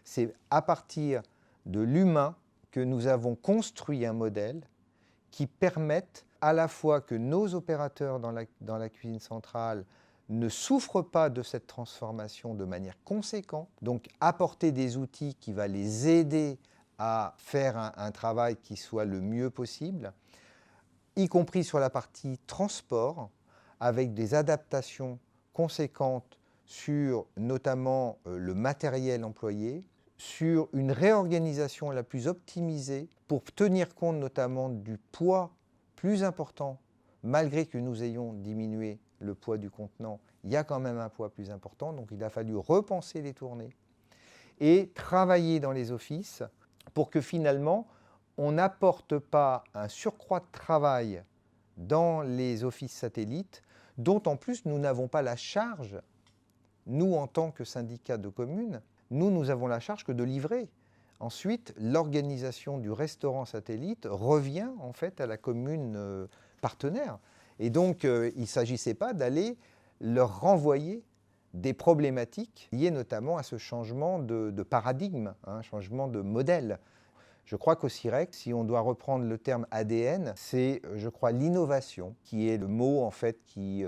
C'est à partir de l'humain que nous avons construit un modèle qui permette à la fois que nos opérateurs dans la cuisine centrale ne souffrent pas de cette transformation de manière conséquente, donc apporter des outils qui vont les aider à faire un travail qui soit le mieux possible, y compris sur la partie transport, avec des adaptations conséquentes sur notamment le matériel employé, sur une réorganisation la plus optimisée pour tenir compte notamment du poids plus important, malgré que nous ayons diminué le poids du contenant, il y a quand même un poids plus important, donc il a fallu repenser les tournées et travailler dans les offices pour que finalement on n'apporte pas un surcroît de travail dans les offices satellites, dont en plus nous n'avons pas la charge, nous en tant que syndicat de communes, nous avons la charge que de livrer. Ensuite, l'organisation du restaurant satellite revient en fait à la commune partenaire. Et donc, il ne s'agissait pas d'aller leur renvoyer des problématiques liées notamment à ce changement de paradigme, un changement de modèle. Je crois qu'au CIREC, si on doit reprendre le terme ADN, c'est, je crois, l'innovation qui est le mot en fait qui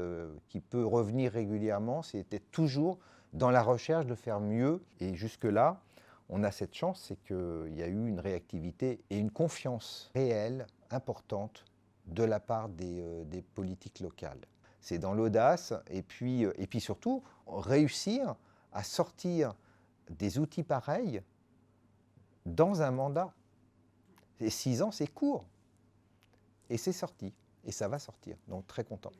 peut revenir régulièrement. C'était toujours dans la recherche de faire mieux. Et jusque-là, on a cette chance, c'est qu'il y a eu une réactivité et une confiance réelle, importante, de la part des politiques locales. C'est dans l'audace et puis surtout réussir à sortir des outils pareils dans un mandat. Et 6 ans, c'est court. Et c'est sorti. Et ça va sortir. Donc très content.